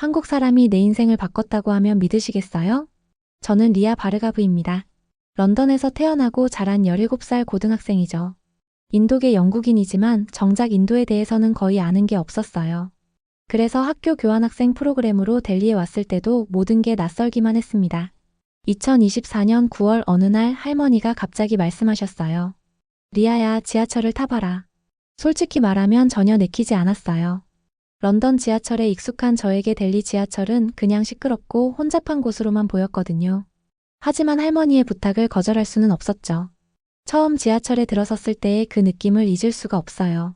한국 사람이 내 인생을 바꿨다고 하면 믿으시겠어요? 저는 리아 바르가브입니다. 런던에서 태어나고 자란 17살 고등학생이죠. 인도계 영국인이지만 정작 인도에 대해서는 거의 아는 게 없었어요. 그래서 학교 교환학생 프로그램으로 델리에 왔을 때도 모든 게 낯설기만 했습니다. 2024년 9월 어느 날 할머니가 갑자기 말씀하셨어요. 리아야, 지하철을 타봐라. 솔직히 말하면 전혀 내키지 않았어요. 런던 지하철에 익숙한 저에게 델리 지하철은 그냥 시끄럽고 혼잡한 곳으로만 보였거든요. 하지만 할머니의 부탁을 거절할 수는 없었죠. 처음 지하철에 들어섰을 때의 그 느낌을 잊을 수가 없어요.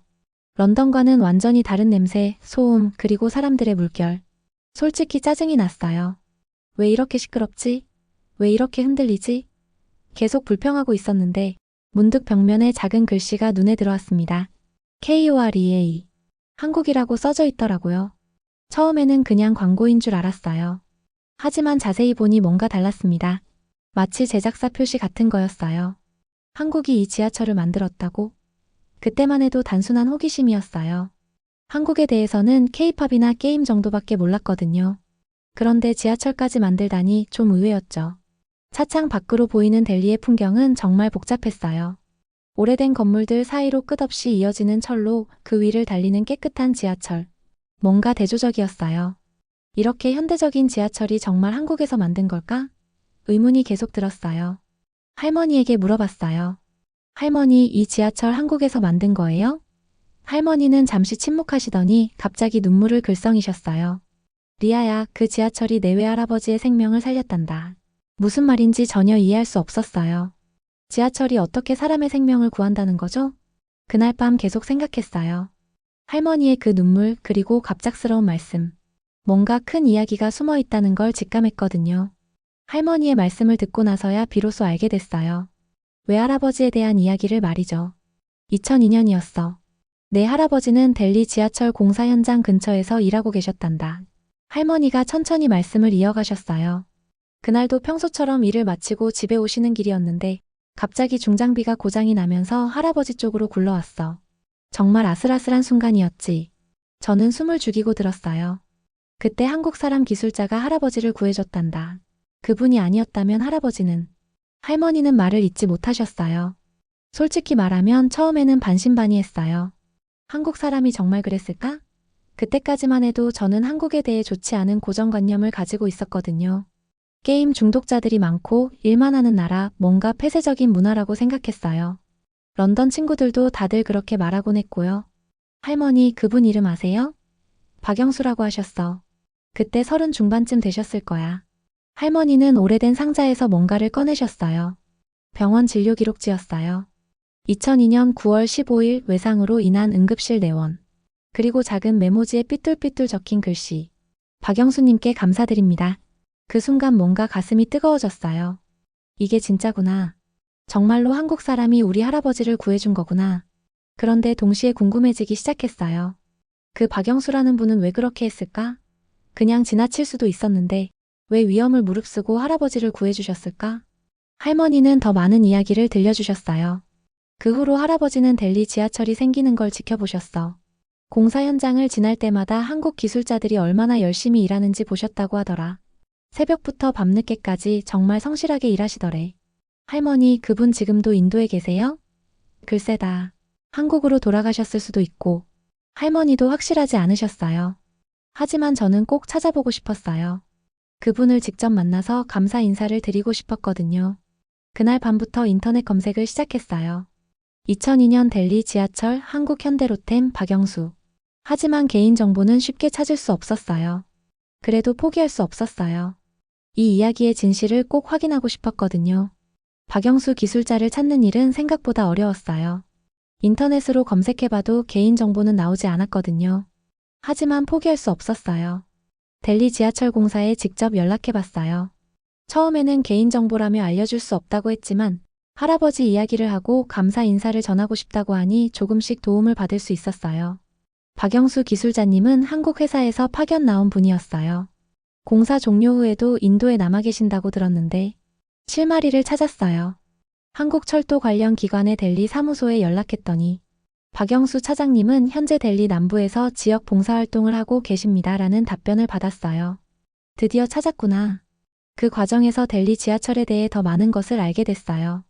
런던과는 완전히 다른 냄새, 소음, 그리고 사람들의 물결. 솔직히 짜증이 났어요. 왜 이렇게 시끄럽지? 왜 이렇게 흔들리지? 계속 불평하고 있었는데 문득 벽면에 작은 글씨가 눈에 들어왔습니다. KOREA. 한국이라고 써져 있더라고요. 처음에는 그냥 광고인 줄 알았어요. 하지만 자세히 보니 뭔가 달랐습니다. 마치 제작사 표시 같은 거였어요. 한국이 이 지하철을 만들었다고? 그때만 해도 단순한 호기심이었어요. 한국에 대해서는 K-팝이나 게임 정도밖에 몰랐거든요. 그런데 지하철까지 만들다니 좀 의외였죠. 차창 밖으로 보이는 델리의 풍경은 정말 복잡했어요. 오래된 건물들 사이로 끝없이 이어지는 철로 그 위를 달리는 깨끗한 지하철. 뭔가 대조적이었어요. 이렇게 현대적인 지하철이 정말 한국에서 만든 걸까? 의문이 계속 들었어요. 할머니에게 물어봤어요. 할머니, 이 지하철 한국에서 만든 거예요? 할머니는 잠시 침묵하시더니 갑자기 눈물을 글썽이셨어요. 리아야, 그 지하철이 내 외할아버지의 생명을 살렸단다. 무슨 말인지 전혀 이해할 수 없었어요. 지하철이 어떻게 사람의 생명을 구한다는 거죠? 그날 밤 계속 생각했어요. 할머니의 그 눈물, 그리고 갑작스러운 말씀. 뭔가 큰 이야기가 숨어 있다는 걸 직감했거든요. 할머니의 말씀을 듣고 나서야 비로소 알게 됐어요. 외할아버지에 대한 이야기를 말이죠. 2002년이었어. 내 할아버지는 델리 지하철 공사 현장 근처에서 일하고 계셨단다. 할머니가 천천히 말씀을 이어가셨어요. 그날도 평소처럼 일을 마치고 집에 오시는 길이었는데 갑자기 중장비가 고장이 나면서 할아버지 쪽으로 굴러왔어. 정말 아슬아슬한 순간이었지. 저는 숨을 죽이고 들었어요. 그때 한국 사람 기술자가 할아버지를 구해줬단다. 그분이 아니었다면 할머니는 말을 잇지 못하셨어요. 솔직히 말하면 처음에는 반신반의했어요. 한국 사람이 정말 그랬을까? 그때까지만 해도 저는 한국에 대해 좋지 않은 고정관념을 가지고 있었거든요. 게임 중독자들이 많고 일만 하는 나라, 뭔가 폐쇄적인 문화라고 생각했어요. 런던 친구들도 다들 그렇게 말하곤 했고요. 할머니, 그분 이름 아세요? 박영수라고 하셨어. 그때 30 중반쯤 되셨을 거야. 할머니는 오래된 상자에서 뭔가를 꺼내셨어요. 병원 진료 기록지였어요. 2002년 9월 15일 외상으로 인한 응급실 내원. 그리고 작은 메모지에 삐뚤삐뚤 적힌 글씨. 박영수님께 감사드립니다. 그 순간 뭔가 가슴이 뜨거워졌어요. 이게 진짜구나. 정말로 한국 사람이 우리 할아버지를 구해준 거구나. 그런데 동시에 궁금해지기 시작했어요. 그 박영수라는 분은 왜 그렇게 했을까? 그냥 지나칠 수도 있었는데 왜 위험을 무릅쓰고 할아버지를 구해주셨을까? 할머니는 더 많은 이야기를 들려주셨어요. 그 후로 할아버지는 델리 지하철이 생기는 걸 지켜보셨어. 공사 현장을 지날 때마다 한국 기술자들이 얼마나 열심히 일하는지 보셨다고 하더라. 새벽부터 밤늦게까지 정말 성실하게 일하시더래. 할머니, 그분 지금도 인도에 계세요? 글쎄다. 한국으로 돌아가셨을 수도 있고. 할머니도 확실하지 않으셨어요. 하지만 저는 꼭 찾아보고 싶었어요. 그분을 직접 만나서 감사 인사를 드리고 싶었거든요. 그날 밤부터 인터넷 검색을 시작했어요. 2002년 델리 지하철 한국 현대로템 박영수. 하지만 개인정보는 쉽게 찾을 수 없었어요. 그래도 포기할 수 없었어요. 이 이야기의 진실을 꼭 확인하고 싶었거든요. 박영수 기술자를 찾는 일은 생각보다 어려웠어요. 인터넷으로 검색해봐도 개인정보는 나오지 않았거든요. 하지만 포기할 수 없었어요. 델리 지하철 공사에 직접 연락해봤어요. 처음에는 개인정보라며 알려줄 수 없다고 했지만 할아버지 이야기를 하고 감사 인사를 전하고 싶다고 하니 조금씩 도움을 받을 수 있었어요. 박영수 기술자님은 한국 회사에서 파견 나온 분이었어요. 공사 종료 후에도 인도에 남아 계신다고 들었는데 실마리를 찾았어요. 한국 철도 관련 기관의 델리 사무소에 연락했더니 박영수 차장님은 현재 델리 남부에서 지역 봉사활동을 하고 계십니다라는 답변을 받았어요. 드디어 찾았구나. 그 과정에서 델리 지하철에 대해 더 많은 것을 알게 됐어요.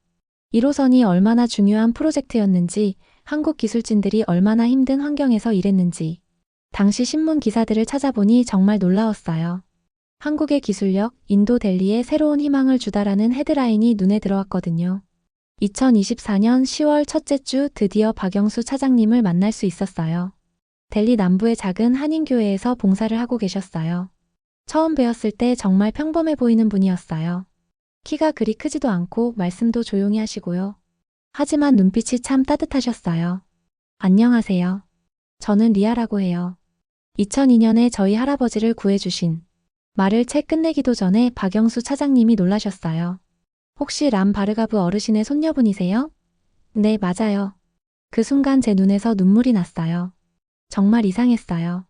1호선이 얼마나 중요한 프로젝트였는지, 한국 기술진들이 얼마나 힘든 환경에서 일했는지, 당시 신문 기사들을 찾아보니 정말 놀라웠어요. 한국의 기술력, 인도 델리에 새로운 희망을 주다라는 헤드라인이 눈에 들어왔거든요. 2024년 10월 첫째 주 드디어 박영수 차장님을 만날 수 있었어요. 델리 남부의 작은 한인교회에서 봉사를 하고 계셨어요. 처음 뵈었을 때 정말 평범해 보이는 분이었어요. 키가 그리 크지도 않고 말씀도 조용히 하시고요. 하지만 눈빛이 참 따뜻하셨어요. 안녕하세요. 저는 리아라고 해요. 2002년에 저희 할아버지를 구해주신. 말을 채 끝내기도 전에 박영수 차장님이 놀라셨어요. 혹시 람 바르가브 어르신의 손녀분이세요? 네, 맞아요. 그 순간 제 눈에서 눈물이 났어요. 정말 이상했어요.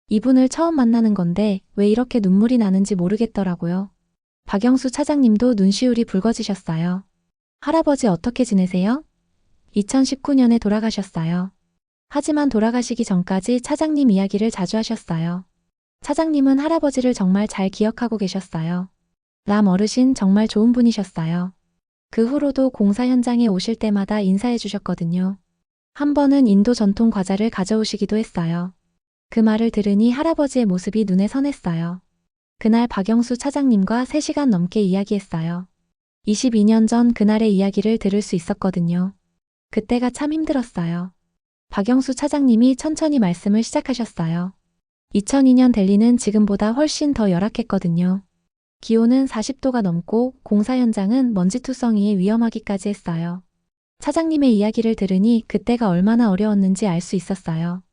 이분을 처음 만나는 건데 왜 이렇게 눈물이 나는지 모르겠더라고요. 박영수 차장님도 눈시울이 붉어지셨어요. 할아버지 어떻게 지내세요? 2019년에 돌아가셨어요. 하지만 돌아가시기 전까지 차장님 이야기를 자주 하셨어요. 차장님은 할아버지를 정말 잘 기억하고 계셨어요. 람 어르신 정말 좋은 분이셨어요. 그 후로도 공사 현장에 오실 때마다 인사해 주셨거든요. 한 번은 인도 전통 과자를 가져오시기도 했어요. 그 말을 들으니 할아버지의 모습이 눈에 선했어요. 그날 박영수 차장님과 3시간 넘게 이야기했어요. 22년 전 그날의 이야기를 들을 수 있었거든요. 그때가 참 힘들었어요. 박영수 차장님이 천천히 말씀을 시작하셨어요. 2002년 델리는 지금보다 훨씬 더 열악했거든요. 기온은 40도가 넘고 공사 현장은 먼지투성이에 위험하기까지 했어요. 차장님의 이야기를 들으니 그때가 얼마나 어려웠는지 알 수 있었어요.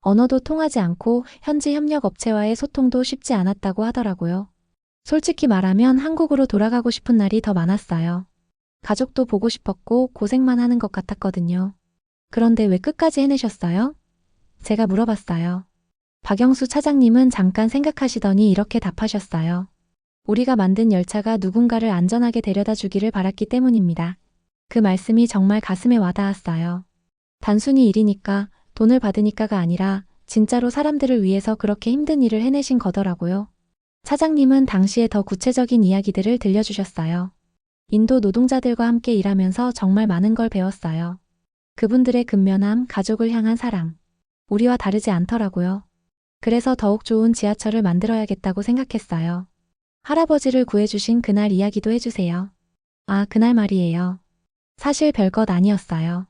언어도 통하지 않고 현지 협력업체와의 소통도 쉽지 않았다고 하더라고요. 솔직히 말하면 한국으로 돌아가고 싶은 날이 더 많았어요. 가족도 보고 싶었고 고생만 하는 것 같았거든요. 그런데 왜 끝까지 해내셨어요? 제가 물어봤어요. 박영수 차장님은 잠깐 생각하시더니 이렇게 답하셨어요. 우리가 만든 열차가 누군가를 안전하게 데려다 주기를 바랐기 때문입니다. 그 말씀이 정말 가슴에 와닿았어요. 단순히 일이니까, 돈을 받으니까가 아니라 진짜로 사람들을 위해서 그렇게 힘든 일을 해내신 거더라고요. 차장님은 당시에 더 구체적인 이야기들을 들려주셨어요. 인도 노동자들과 함께 일하면서 정말 많은 걸 배웠어요. 그분들의 근면함, 가족을 향한 사랑. 우리와 다르지 않더라고요. 그래서 더욱 좋은 지하철을 만들어야겠다고 생각했어요. 할아버지를 구해주신 그날 이야기도 해주세요. 아, 그날 말이에요. 사실 별것 아니었어요.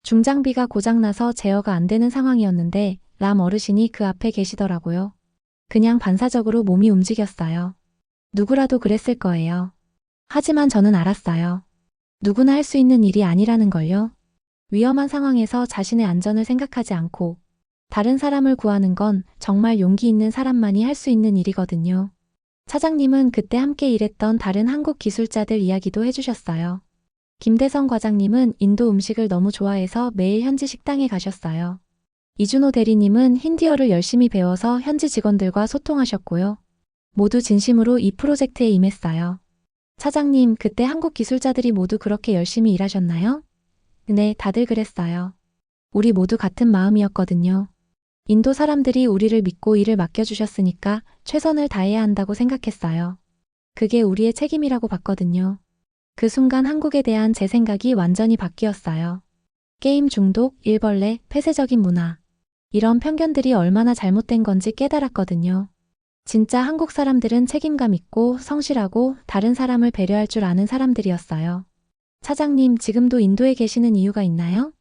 중장비가 고장나서 제어가 안 되는 상황이었는데 람 어르신이 그 앞에 계시더라고요. 그냥 반사적으로 몸이 움직였어요. 누구라도 그랬을 거예요. 하지만 저는 알았어요. 누구나 할 수 있는 일이 아니라는 걸요. 위험한 상황에서 자신의 안전을 생각하지 않고 다른 사람을 구하는 건 정말 용기 있는 사람만이 할 수 있는 일이거든요. 차장님은 그때 함께 일했던 다른 한국 기술자들 이야기도 해주셨어요. 김대성 과장님은 인도 음식을 너무 좋아해서 매일 현지 식당에 가셨어요. 이준호 대리님은 힌디어를 열심히 배워서 현지 직원들과 소통하셨고요. 모두 진심으로 이 프로젝트에 임했어요. 차장님, 그때 한국 기술자들이 모두 그렇게 열심히 일하셨나요? 네, 다들 그랬어요. 우리 모두 같은 마음이었거든요. 인도 사람들이 우리를 믿고 일을 맡겨주셨으니까 최선을 다해야 한다고 생각했어요. 그게 우리의 책임이라고 봤거든요. 그 순간 한국에 대한 제 생각이 완전히 바뀌었어요. 게임 중독, 일벌레, 폐쇄적인 문화. 이런 편견들이 얼마나 잘못된 건지 깨달았거든요. 진짜 한국 사람들은 책임감 있고 성실하고 다른 사람을 배려할 줄 아는 사람들이었어요. 차장님, 지금도 인도에 계시는 이유가 있나요?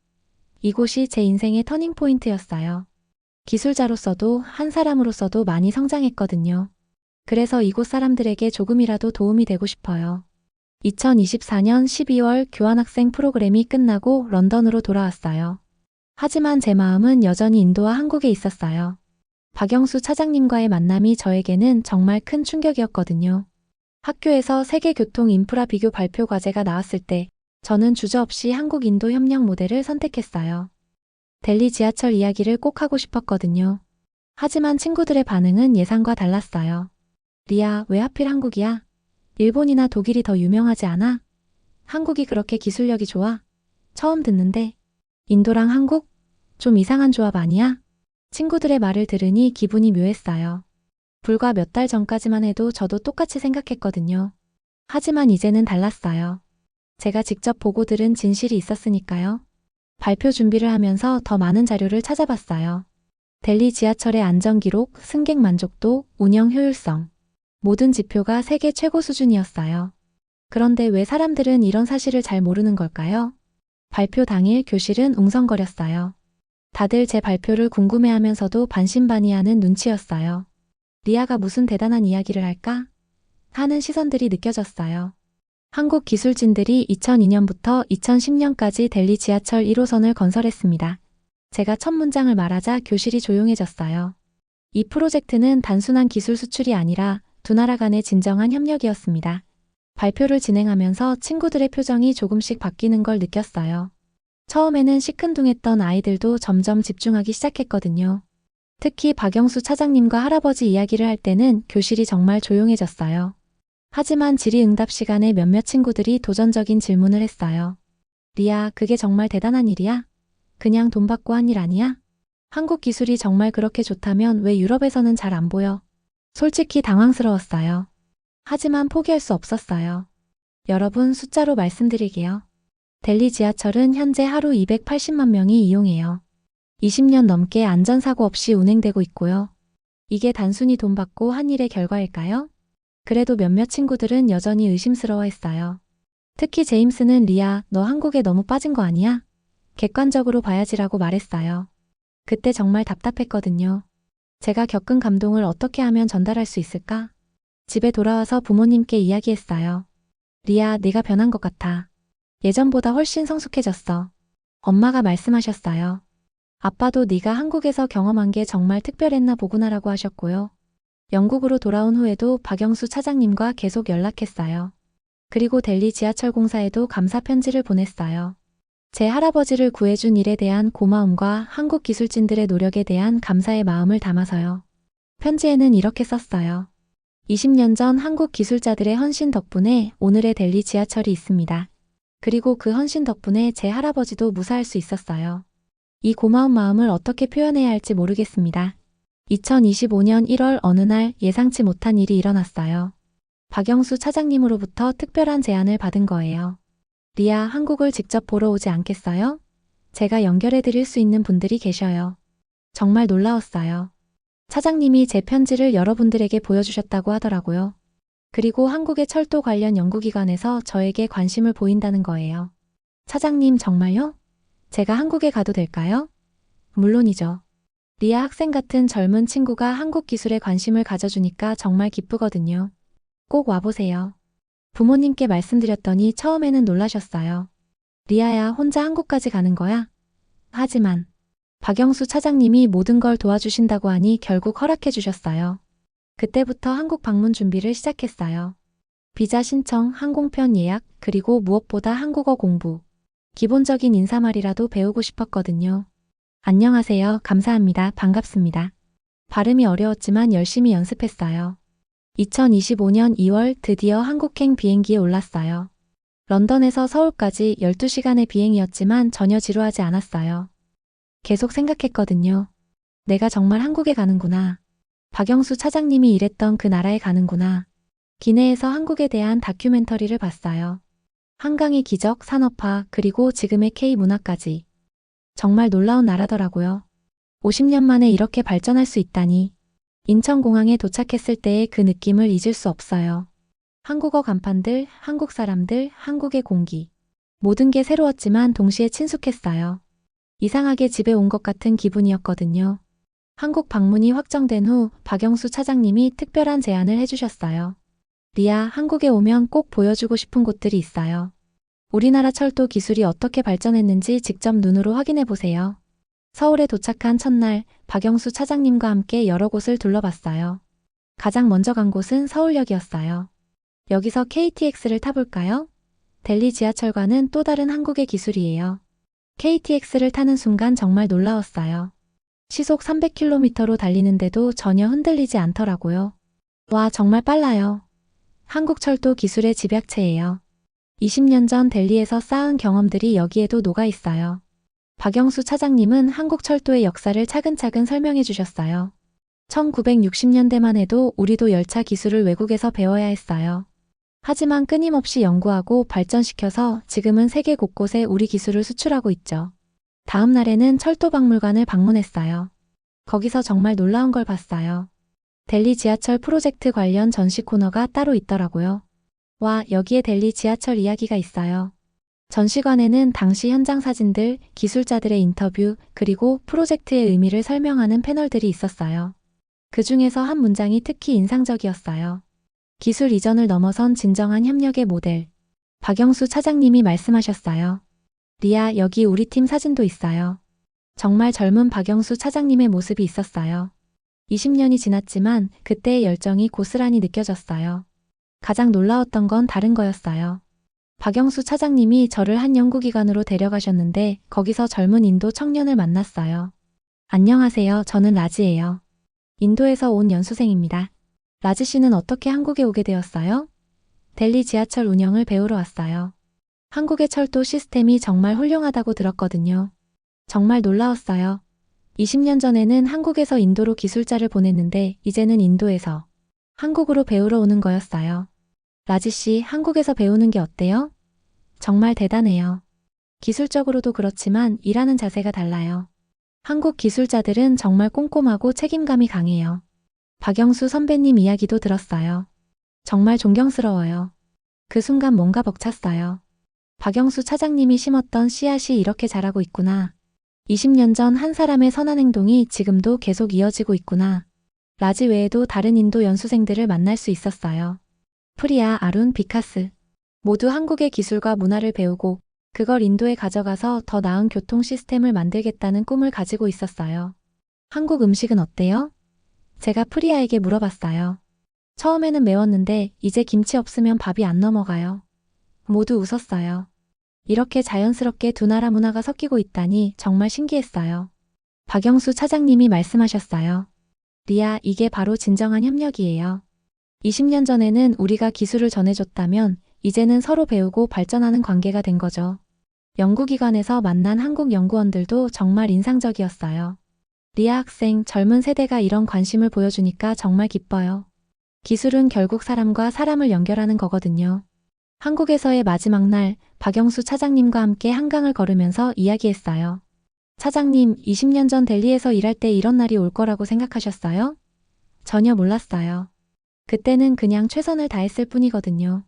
이곳이 제 인생의 터닝포인트였어요. 기술자로서도 한 사람으로서도 많이 성장했거든요. 그래서 이곳 사람들에게 조금이라도 도움이 되고 싶어요. 2024년 12월 교환학생 프로그램이 끝나고 런던으로 돌아왔어요. 하지만 제 마음은 여전히 인도와 한국에 있었어요. 박영수 차장님과의 만남이 저에게는 정말 큰 충격이었거든요. 학교에서 세계 교통 인프라 비교 발표 과제가 나왔을 때 저는 주저없이 한국-인도 협력 모델을 선택했어요. 델리 지하철 이야기를 꼭 하고 싶었거든요. 하지만 친구들의 반응은 예상과 달랐어요. 리아, 왜 하필 한국이야? 일본이나 독일이 더 유명하지 않아? 한국이 그렇게 기술력이 좋아? 처음 듣는데. 인도랑 한국? 좀 이상한 조합 아니야? 친구들의 말을 들으니 기분이 묘했어요. 불과 몇 달 전까지만 해도 저도 똑같이 생각했거든요. 하지만 이제는 달랐어요. 제가 직접 보고 들은 진실이 있었으니까요. 발표 준비를 하면서 더 많은 자료를 찾아봤어요. 델리 지하철의 안전기록, 승객 만족도, 운영 효율성. 모든 지표가 세계 최고 수준이었어요. 그런데 왜 사람들은 이런 사실을 잘 모르는 걸까요? 발표 당일 교실은 웅성거렸어요. 다들 제 발표를 궁금해하면서도 반신반의하는 눈치였어요. 리아가 무슨 대단한 이야기를 할까? 하는 시선들이 느껴졌어요. 한국 기술진들이 2002년부터 2010년까지 델리 지하철 1호선을 건설했습니다. 제가 첫 문장을 말하자 교실이 조용해졌어요. 이 프로젝트는 단순한 기술 수출이 아니라 두 나라 간의 진정한 협력이었습니다. 발표를 진행하면서 친구들의 표정이 조금씩 바뀌는 걸 느꼈어요. 처음에는 시큰둥했던 아이들도 점점 집중하기 시작했거든요. 특히 박영수 차장님과 할아버지 이야기를 할 때는 교실이 정말 조용해졌어요. 하지만 질의응답 시간에 몇몇 친구들이 도전적인 질문을 했어요. 리아, 그게 정말 대단한 일이야? 그냥 돈 받고 한 일 아니야? 한국 기술이 정말 그렇게 좋다면 왜 유럽에서는 잘 안 보여? 솔직히 당황스러웠어요. 하지만 포기할 수 없었어요. 여러분, 숫자로 말씀드릴게요. 델리 지하철은 현재 하루 280만 명이 이용해요. 20년 넘게 안전사고 없이 운행되고 있고요. 이게 단순히 돈 받고 한 일의 결과일까요? 그래도 몇몇 친구들은 여전히 의심스러워했어요. 특히 제임스는 리아, 너 한국에 너무 빠진 거 아니야? 객관적으로 봐야지라고 말했어요. 그때 정말 답답했거든요. 제가 겪은 감동을 어떻게 하면 전달할 수 있을까? 집에 돌아와서 부모님께 이야기했어요. 리아, 네가 변한 것 같아. 예전보다 훨씬 성숙해졌어. 엄마가 말씀하셨어요. 아빠도 네가 한국에서 경험한 게 정말 특별했나 보구나라고 하셨고요. 영국으로 돌아온 후에도 박영수 차장님과 계속 연락했어요. 그리고 델리 지하철 공사에도 감사 편지를 보냈어요. 제 할아버지를 구해준 일에 대한 고마움과 한국 기술진들의 노력에 대한 감사의 마음을 담아서요. 편지에는 이렇게 썼어요. 20년 전 한국 기술자들의 헌신 덕분에 오늘의 델리 지하철이 있습니다. 그리고 그 헌신 덕분에 제 할아버지도 무사할 수 있었어요. 이 고마운 마음을 어떻게 표현해야 할지 모르겠습니다. 2025년 1월 어느 날 예상치 못한 일이 일어났어요. 박영수 차장님으로부터 특별한 제안을 받은 거예요. 리아, 한국을 직접 보러 오지 않겠어요? 제가 연결해 드릴 수 있는 분들이 계셔요. 정말 놀라웠어요. 차장님이 제 편지를 여러분들에게 보여주셨다고 하더라고요. 그리고 한국의 철도 관련 연구기관에서 저에게 관심을 보인다는 거예요. 차장님, 정말요? 제가 한국에 가도 될까요? 물론이죠. 리아 학생 같은 젊은 친구가 한국 기술에 관심을 가져주니까 정말 기쁘거든요. 꼭 와보세요. 부모님께 말씀드렸더니 처음에는 놀라셨어요. 리아야, 혼자 한국까지 가는 거야? 하지만 박영수 차장님이 모든 걸 도와주신다고 하니 결국 허락해 주셨어요. 그때부터 한국 방문 준비를 시작했어요. 비자 신청, 항공편 예약, 그리고 무엇보다 한국어 공부. 기본적인 인사말이라도 배우고 싶었거든요. 안녕하세요. 감사합니다. 반갑습니다. 발음이 어려웠지만 열심히 연습했어요. 2025년 2월 드디어 한국행 비행기에 올랐어요. 런던에서 서울까지 12시간의 비행이었지만 전혀 지루하지 않았어요. 계속 생각했거든요. 내가 정말 한국에 가는구나. 박영수 차장님이 일했던 그 나라에 가는구나. 기내에서 한국에 대한 다큐멘터리를 봤어요. 한강의 기적, 산업화, 그리고 지금의 K문화까지. 정말 놀라운 나라더라고요. 50년 만에 이렇게 발전할 수 있다니. 인천공항에 도착했을 때의 그 느낌을 잊을 수 없어요. 한국어 간판들, 한국 사람들, 한국의 공기. 모든 게 새로웠지만 동시에 친숙했어요. 이상하게 집에 온 것 같은 기분이었거든요. 한국 방문이 확정된 후 박영수 차장님이 특별한 제안을 해주셨어요. 리아, 한국에 오면 꼭 보여주고 싶은 곳들이 있어요. 우리나라 철도 기술이 어떻게 발전했는지 직접 눈으로 확인해 보세요. 서울에 도착한 첫날 박영수 차장님과 함께 여러 곳을 둘러봤어요. 가장 먼저 간 곳은 서울역이었어요. 여기서 KTX를 타볼까요? 델리 지하철과는 또 다른 한국의 기술이에요. KTX를 타는 순간 정말 놀라웠어요. 시속 300km로 달리는데도 전혀 흔들리지 않더라고요. 와, 정말 빨라요. 한국 철도 기술의 집약체예요. 20년 전 델리에서 쌓은 경험들이 여기에도 녹아 있어요. 박영수 차장님은 한국 철도의 역사를 차근차근 설명해 주셨어요. 1960년대만 해도 우리도 열차 기술을 외국에서 배워야 했어요. 하지만 끊임없이 연구하고 발전시켜서 지금은 세계 곳곳에 우리 기술을 수출하고 있죠. 다음 날에는 철도박물관을 방문했어요. 거기서 정말 놀라운 걸 봤어요. 델리 지하철 프로젝트 관련 전시 코너가 따로 있더라고요. 와, 여기에 델리 지하철 이야기가 있어요. 전시관에는 당시 현장 사진들, 기술자들의 인터뷰, 그리고 프로젝트의 의미를 설명하는 패널들이 있었어요. 그 중에서 한 문장이 특히 인상적이었어요. 기술 이전을 넘어선 진정한 협력의 모델. 박영수 차장님이 말씀하셨어요. 리아, 여기 우리 팀 사진도 있어요. 정말 젊은 박영수 차장님의 모습이 있었어요. 20년이 지났지만 그때의 열정이 고스란히 느껴졌어요. 가장 놀라웠던 건 다른 거였어요. 박영수 차장님이 저를 한 연구기관으로 데려가셨는데 거기서 젊은 인도 청년을 만났어요. 안녕하세요. 저는 라지예요. 인도에서 온 연수생입니다. 라지 씨는 어떻게 한국에 오게 되었어요? 델리 지하철 운영을 배우러 왔어요. 한국의 철도 시스템이 정말 훌륭하다고 들었거든요. 정말 놀라웠어요. 20년 전에는 한국에서 인도로 기술자를 보냈는데 이제는 인도에서 한국으로 배우러 오는 거였어요. 라지 씨, 한국에서 배우는 게 어때요? 정말 대단해요. 기술적으로도 그렇지만 일하는 자세가 달라요. 한국 기술자들은 정말 꼼꼼하고 책임감이 강해요. 박영수 선배님 이야기도 들었어요. 정말 존경스러워요. 그 순간 뭔가 벅찼어요. 박영수 차장님이 심었던 씨앗이 이렇게 자라고 있구나. 20년 전 한 사람의 선한 행동이 지금도 계속 이어지고 있구나. 라지 외에도 다른 인도 연수생들을 만날 수 있었어요. 프리아, 아룬, 비카스. 모두 한국의 기술과 문화를 배우고 그걸 인도에 가져가서 더 나은 교통 시스템을 만들겠다는 꿈을 가지고 있었어요. 한국 음식은 어때요? 제가 프리아에게 물어봤어요. 처음에는 매웠는데 이제 김치 없으면 밥이 안 넘어가요. 모두 웃었어요. 이렇게 자연스럽게 두 나라 문화가 섞이고 있다니 정말 신기했어요. 박영수 차장님이 말씀하셨어요. 리아, 이게 바로 진정한 협력이에요. 20년 전에는 우리가 기술을 전해줬다면 이제는 서로 배우고 발전하는 관계가 된 거죠. 연구기관에서 만난 한국 연구원들도 정말 인상적이었어요. 리아 학생, 젊은 세대가 이런 관심을 보여주니까 정말 기뻐요. 기술은 결국 사람과 사람을 연결하는 거거든요. 한국에서의 마지막 날, 박영수 차장님과 함께 한강을 걸으면서 이야기했어요. 차장님, 20년 전 델리에서 일할 때 이런 날이 올 거라고 생각하셨어요? 전혀 몰랐어요. 그때는 그냥 최선을 다했을 뿐이거든요.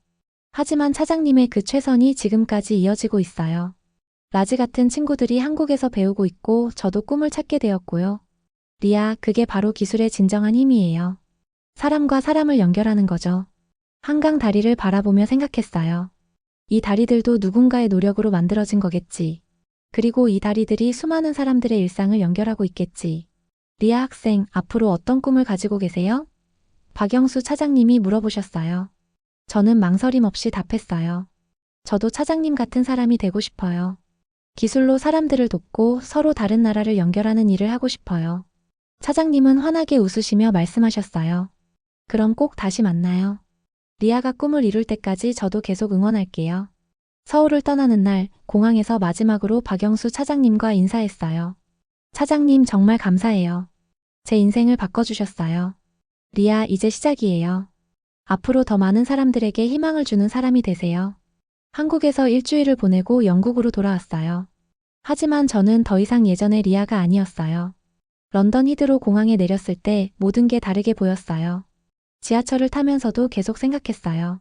하지만 차장님의 그 최선이 지금까지 이어지고 있어요. 라지 같은 친구들이 한국에서 배우고 있고 저도 꿈을 찾게 되었고요. 리아, 그게 바로 기술의 진정한 힘이에요. 사람과 사람을 연결하는 거죠. 한강 다리를 바라보며 생각했어요. 이 다리들도 누군가의 노력으로 만들어진 거겠지. 그리고 이 다리들이 수많은 사람들의 일상을 연결하고 있겠지. 리아 학생, 앞으로 어떤 꿈을 가지고 계세요? 박영수 차장님이 물어보셨어요. 저는 망설임 없이 답했어요. 저도 차장님 같은 사람이 되고 싶어요. 기술로 사람들을 돕고 서로 다른 나라를 연결하는 일을 하고 싶어요. 차장님은 환하게 웃으시며 말씀하셨어요. 그럼 꼭 다시 만나요. 리아가 꿈을 이룰 때까지 저도 계속 응원할게요. 서울을 떠나는 날, 공항에서 마지막으로 박영수 차장님과 인사했어요. 차장님 정말 감사해요. 제 인생을 바꿔주셨어요. 리아, 이제 시작이에요. 앞으로 더 많은 사람들에게 희망을 주는 사람이 되세요. 한국에서 일주일을 보내고 영국으로 돌아왔어요. 하지만 저는 더 이상 예전의 리아가 아니었어요. 런던 히드로 공항에 내렸을 때 모든 게 다르게 보였어요. 지하철을 타면서도 계속 생각했어요.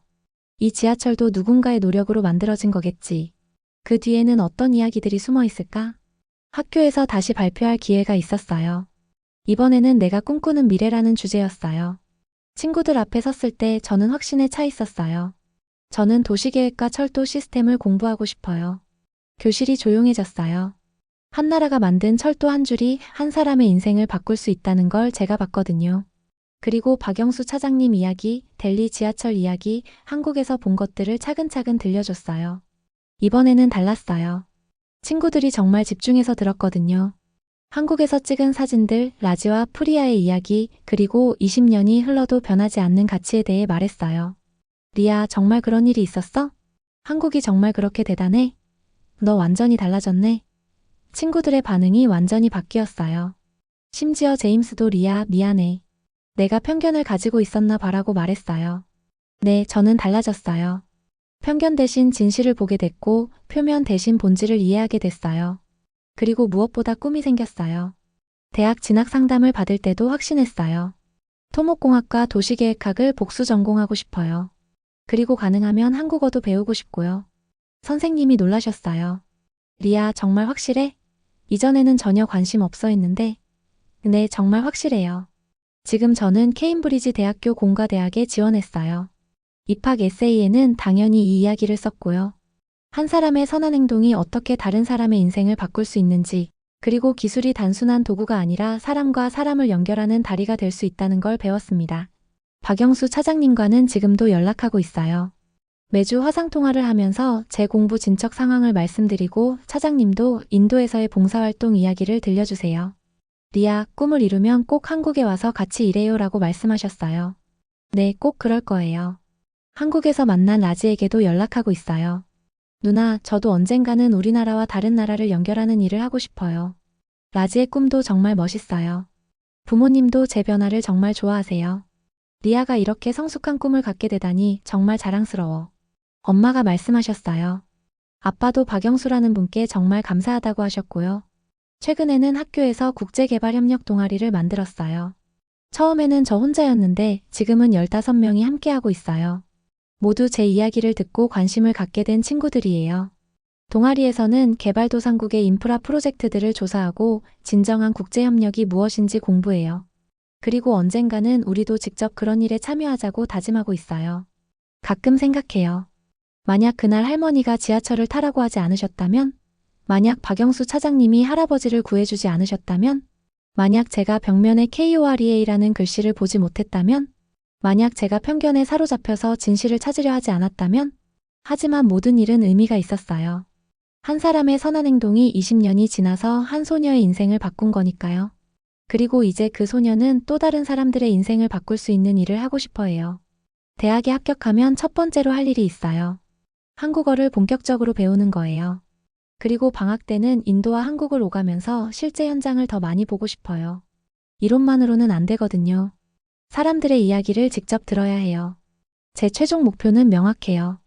이 지하철도 누군가의 노력으로 만들어진 거겠지. 그 뒤에는 어떤 이야기들이 숨어 있을까? 학교에서 다시 발표할 기회가 있었어요. 이번에는 내가 꿈꾸는 미래라는 주제였어요. 친구들 앞에 섰을 때 저는 확신에 차 있었어요. 저는 도시계획과 철도 시스템을 공부하고 싶어요. 교실이 조용해졌어요. 한 나라가 만든 철도 한 줄이 한 사람의 인생을 바꿀 수 있다는 걸 제가 봤거든요. 그리고 박영수 차장님 이야기, 델리 지하철 이야기, 한국에서 본 것들을 차근차근 들려줬어요. 이번에는 달랐어요. 친구들이 정말 집중해서 들었거든요. 한국에서 찍은 사진들, 라지와 프리아의 이야기, 그리고 20년이 흘러도 변하지 않는 가치에 대해 말했어요. 리아, 정말 그런 일이 있었어? 한국이 정말 그렇게 대단해? 너 완전히 달라졌네. 친구들의 반응이 완전히 바뀌었어요. 심지어 제임스도 리아, 미안해. 내가 편견을 가지고 있었나 봐라고 말했어요. 네, 저는 달라졌어요. 편견 대신 진실을 보게 됐고, 표면 대신 본질을 이해하게 됐어요. 그리고 무엇보다 꿈이 생겼어요. 대학 진학 상담을 받을 때도 확신했어요. 토목공학과 도시계획학을 복수 전공하고 싶어요. 그리고 가능하면 한국어도 배우고 싶고요. 선생님이 놀라셨어요. 리아, 정말 확실해? 이전에는 전혀 관심 없어 했는데, 네, 정말 확실해요. 지금 저는 케임브리지 대학교 공과대학에 지원했어요. 입학 에세이에는 당연히 이 이야기를 썼고요. 한 사람의 선한 행동이 어떻게 다른 사람의 인생을 바꿀 수 있는지, 그리고 기술이 단순한 도구가 아니라 사람과 사람을 연결하는 다리가 될 수 있다는 걸 배웠습니다. 박영수 차장님과는 지금도 연락하고 있어요. 매주 화상통화를 하면서 제 공부 진척 상황을 말씀드리고 차장님도 인도에서의 봉사활동 이야기를 들려주세요. 리아, 꿈을 이루면 꼭 한국에 와서 같이 일해요 라고 말씀하셨어요. 네, 꼭 그럴 거예요. 한국에서 만난 라지에게도 연락하고 있어요. 누나, 저도 언젠가는 우리나라와 다른 나라를 연결하는 일을 하고 싶어요. 라지의 꿈도 정말 멋있어요. 부모님도 제 변화를 정말 좋아하세요. 리아가 이렇게 성숙한 꿈을 갖게 되다니 정말 자랑스러워. 엄마가 말씀하셨어요. 아빠도 박영수라는 분께 정말 감사하다고 하셨고요. 최근에는 학교에서 국제개발협력 동아리를 만들었어요. 처음에는 저 혼자였는데 지금은 15명이 함께하고 있어요. 모두 제 이야기를 듣고 관심을 갖게 된 친구들이에요. 동아리에서는 개발도상국의 인프라 프로젝트들을 조사하고 진정한 국제협력이 무엇인지 공부해요. 그리고 언젠가는 우리도 직접 그런 일에 참여하자고 다짐하고 있어요. 가끔 생각해요. 만약 그날 할머니가 지하철을 타라고 하지 않으셨다면? 만약 박영수 차장님이 할아버지를 구해주지 않으셨다면? 만약 제가 벽면에 KOREA라는 글씨를 보지 못했다면? 만약 제가 편견에 사로잡혀서 진실을 찾으려 하지 않았다면? 하지만 모든 일은 의미가 있었어요. 한 사람의 선한 행동이 20년이 지나서 한 소녀의 인생을 바꾼 거니까요. 그리고 이제 그 소녀는 또 다른 사람들의 인생을 바꿀 수 있는 일을 하고 싶어 해요. 대학에 합격하면 첫 번째로 할 일이 있어요. 한국어를 본격적으로 배우는 거예요. 그리고 방학 때는 인도와 한국을 오가면서 실제 현장을 더 많이 보고 싶어요. 이론만으로는 안 되거든요. 사람들의 이야기를 직접 들어야 해요. 제 최종 목표는 명확해요.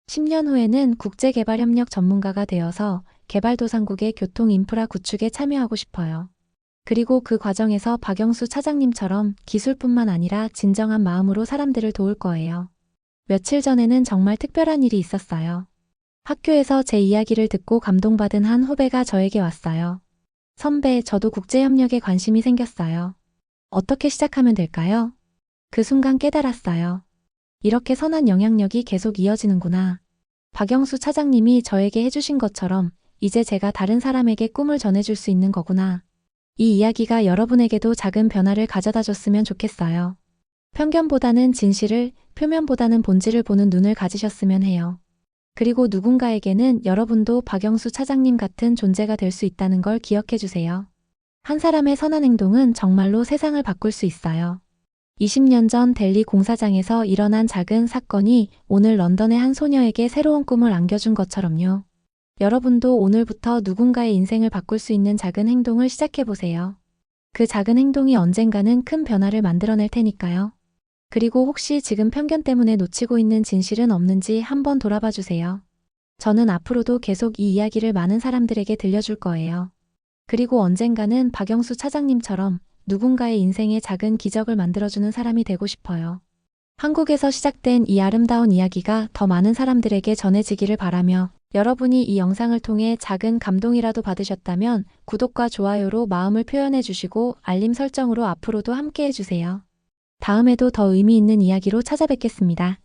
10년 후에는 국제개발협력 전문가가 되어서 개발도상국의 교통 인프라 구축에 참여하고 싶어요. 그리고 그 과정에서 박영수 차장님처럼 기술뿐만 아니라 진정한 마음으로 사람들을 도울 거예요. 며칠 전에는 정말 특별한 일이 있었어요. 학교에서 제 이야기를 듣고 감동받은 한 후배가 저에게 왔어요. 선배, 저도 국제협력에 관심이 생겼어요. 어떻게 시작하면 될까요? 그 순간 깨달았어요. 이렇게 선한 영향력이 계속 이어지는구나. 박영수 차장님이 저에게 해주신 것처럼 이제 제가 다른 사람에게 꿈을 전해줄 수 있는 거구나. 이 이야기가 여러분에게도 작은 변화를 가져다 줬으면 좋겠어요. 편견보다는 진실을, 표면보다는 본질을 보는 눈을 가지셨으면 해요. 그리고 누군가에게는 여러분도 박영수 차장님 같은 존재가 될 수 있다는 걸 기억해 주세요. 한 사람의 선한 행동은 정말로 세상을 바꿀 수 있어요. 20년 전 델리 공사장에서 일어난 작은 사건이 오늘 런던의 한 소녀에게 새로운 꿈을 안겨준 것처럼요. 여러분도 오늘부터 누군가의 인생을 바꿀 수 있는 작은 행동을 시작해 보세요. 그 작은 행동이 언젠가는 큰 변화를 만들어낼 테니까요. 그리고 혹시 지금 편견 때문에 놓치고 있는 진실은 없는지 한번 돌아봐 주세요. 저는 앞으로도 계속 이 이야기를 많은 사람들에게 들려줄 거예요. 그리고 언젠가는 박영수 차장님처럼 누군가의 인생에 작은 기적을 만들어주는 사람이 되고 싶어요. 한국에서 시작된 이 아름다운 이야기가 더 많은 사람들에게 전해지기를 바라며 여러분이 이 영상을 통해 작은 감동이라도 받으셨다면 구독과 좋아요로 마음을 표현해 주시고 알림 설정으로 앞으로도 함께 해주세요. 다음에도 더 의미 있는 이야기로 찾아뵙겠습니다.